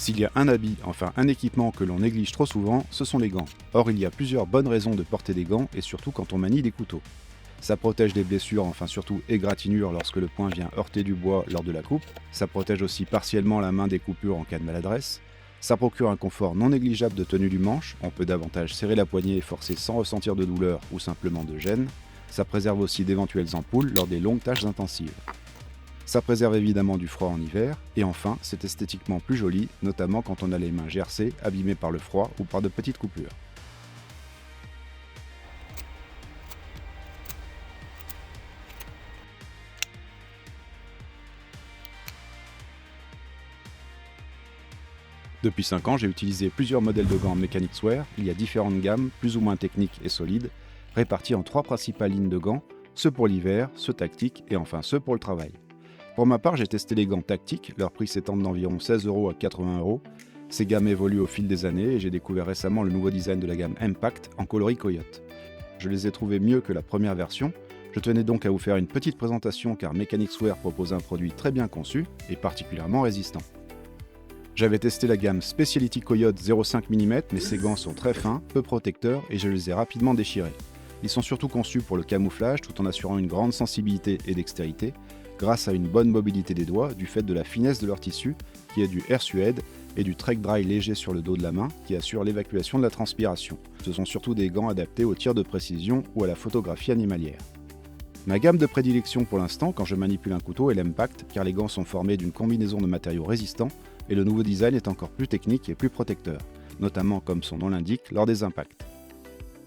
S'il y a un habit, enfin un équipement que l'on néglige trop souvent, ce sont les gants. Or, il y a plusieurs bonnes raisons de porter des gants, et surtout quand on manie des couteaux. Ça protège des blessures, enfin surtout égratignures lorsque le poing vient heurter du bois lors de la coupe. Ça protège aussi partiellement la main des coupures en cas de maladresse. Ça procure un confort non négligeable de tenue du manche, on peut davantage serrer la poignée et forcer sans ressentir de douleur ou simplement de gêne. Ça préserve aussi d'éventuelles ampoules lors des longues tâches intensives. Ça préserve évidemment du froid en hiver, et enfin, c'est esthétiquement plus joli, notamment quand on a les mains gercées, abîmées par le froid ou par de petites coupures. Depuis 5 ans, j'ai utilisé plusieurs modèles de gants Mechanics Wear. Il y a différentes gammes, plus ou moins techniques et solides, réparties en 3 principales lignes de gants, ceux pour l'hiver, ceux tactiques et enfin ceux pour le travail. Pour ma part, j'ai testé les gants tactiques, leur prix s'étend d'environ 16 € à 80 €. Ces gammes évoluent au fil des années et j'ai découvert récemment le nouveau design de la gamme Impact en coloris Coyote. Je les ai trouvés mieux que la première version. Je tenais donc à vous faire une petite présentation car Mechanics Wear propose un produit très bien conçu et particulièrement résistant. J'avais testé la gamme Speciality Coyote 0,5 mm, mais ces gants sont très fins, peu protecteurs et je les ai rapidement déchirés. Ils sont surtout conçus pour le camouflage tout en assurant une grande sensibilité et dextérité, grâce à une bonne mobilité des doigts du fait de la finesse de leur tissu, qui est du air suède, et du trek dry léger sur le dos de la main, qui assure l'évacuation de la transpiration. Ce sont surtout des gants adaptés aux tirs de précision ou à la photographie animalière. Ma gamme de prédilection pour l'instant quand je manipule un couteau est l'Impact, car les gants sont formés d'une combinaison de matériaux résistants, et le nouveau design est encore plus technique et plus protecteur, notamment comme son nom l'indique, lors des impacts.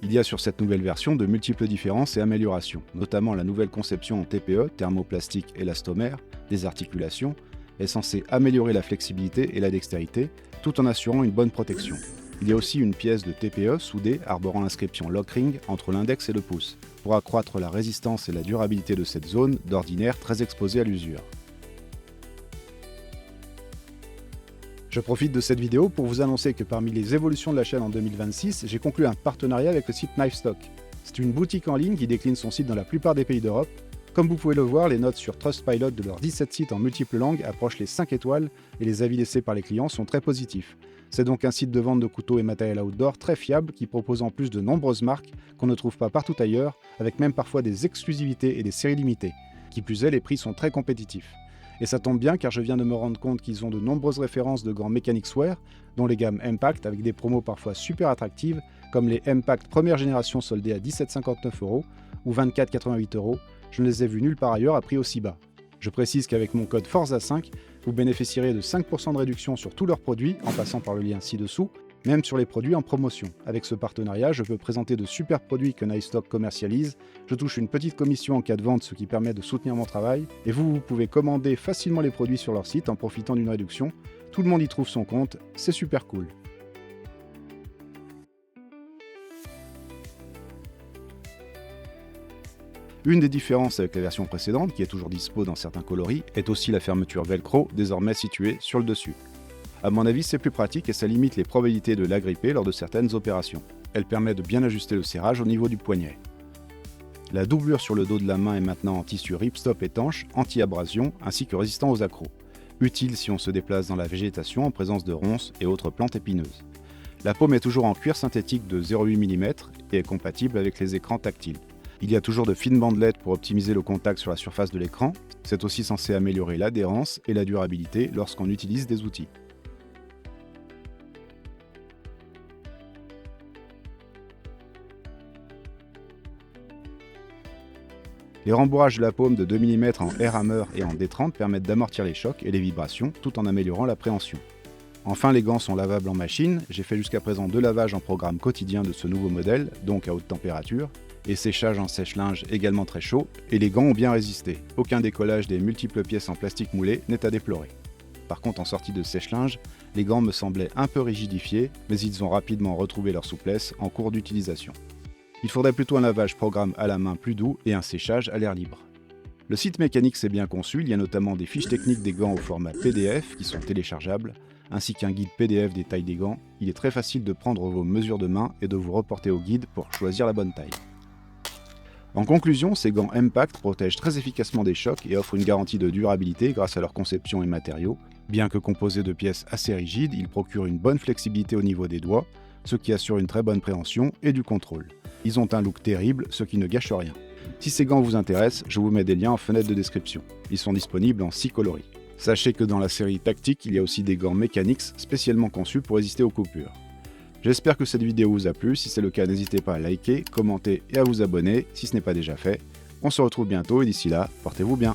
Il y a sur cette nouvelle version de multiples différences et améliorations, notamment la nouvelle conception en TPE, thermoplastique élastomère, des articulations, est censée améliorer la flexibilité et la dextérité, tout en assurant une bonne protection. Il y a aussi une pièce de TPE soudée arborant l'inscription Lockring entre l'index et le pouce, pour accroître la résistance et la durabilité de cette zone, d'ordinaire très exposée à l'usure. Je profite de cette vidéo pour vous annoncer que parmi les évolutions de la chaîne en 2026, j'ai conclu un partenariat avec le site KnifeStock. C'est une boutique en ligne qui décline son site dans la plupart des pays d'Europe. Comme vous pouvez le voir, les notes sur Trustpilot de leurs 17 sites en multiples langues approchent les 5 étoiles et les avis laissés par les clients sont très positifs. C'est donc un site de vente de couteaux et matériel outdoor très fiable qui propose en plus de nombreuses marques qu'on ne trouve pas partout ailleurs, avec même parfois des exclusivités et des séries limitées. Qui plus est, les prix sont très compétitifs. Et ça tombe bien car je viens de me rendre compte qu'ils ont de nombreuses références de gants Mechanics Wear, dont les gammes Impact avec des promos parfois super attractives, comme les Impact première génération soldés à 17,59 € ou 24,88 €. Je ne les ai vus nulle part ailleurs à prix aussi bas. Je précise qu'avec mon code FORZA5, vous bénéficierez de 5% de réduction sur tous leurs produits en passant par le lien ci-dessous, même sur les produits en promotion. Avec ce partenariat, je peux présenter de super produits que KnifeStock commercialise. Je touche une petite commission en cas de vente, ce qui permet de soutenir mon travail. Et vous pouvez commander facilement les produits sur leur site en profitant d'une réduction. Tout le monde y trouve son compte, c'est super cool. Une des différences avec la version précédente, qui est toujours dispo dans certains coloris, est aussi la fermeture velcro, désormais située sur le dessus. A mon avis, c'est plus pratique et ça limite les probabilités de l'agripper lors de certaines opérations. Elle permet de bien ajuster le serrage au niveau du poignet. La doublure sur le dos de la main est maintenant en tissu ripstop étanche, anti-abrasion ainsi que résistant aux accros. Utile si on se déplace dans la végétation en présence de ronces et autres plantes épineuses. La paume est toujours en cuir synthétique de 0,8 mm et est compatible avec les écrans tactiles. Il y a toujours de fines bandelettes pour optimiser le contact sur la surface de l'écran. C'est aussi censé améliorer l'adhérence et la durabilité lorsqu'on utilise des outils. Les rembourrages de la paume de 2 mm en air-hammer et en D30 permettent d'amortir les chocs et les vibrations tout en améliorant l'appréhension. Enfin, les gants sont lavables en machine. J'ai fait jusqu'à présent 2 lavages en programme quotidien de ce nouveau modèle, donc à haute température, et séchage en sèche-linge également très chaud, et les gants ont bien résisté. Aucun décollage des multiples pièces en plastique moulé n'est à déplorer. Par contre, en sortie de sèche-linge, les gants me semblaient un peu rigidifiés, mais ils ont rapidement retrouvé leur souplesse en cours d'utilisation. Il faudrait plutôt un lavage programme à la main plus doux et un séchage à l'air libre. Le site Mechanics est bien conçu, il y a notamment des fiches techniques des gants au format PDF qui sont téléchargeables, ainsi qu'un guide PDF des tailles des gants. Il est très facile de prendre vos mesures de main et de vous reporter au guide pour choisir la bonne taille. En conclusion, ces gants Impact protègent très efficacement des chocs et offrent une garantie de durabilité grâce à leur conception et matériaux. Bien que composés de pièces assez rigides, ils procurent une bonne flexibilité au niveau des doigts, ce qui assure une très bonne préhension et du contrôle. Ils ont un look terrible, ce qui ne gâche rien. Si ces gants vous intéressent, je vous mets des liens en fenêtre de description. Ils sont disponibles en 6 coloris. Sachez que dans la série Tactique, il y a aussi des gants Mechanix spécialement conçus pour résister aux coupures. J'espère que cette vidéo vous a plu, si c'est le cas n'hésitez pas à liker, commenter et à vous abonner si ce n'est pas déjà fait. On se retrouve bientôt et d'ici là, portez-vous bien.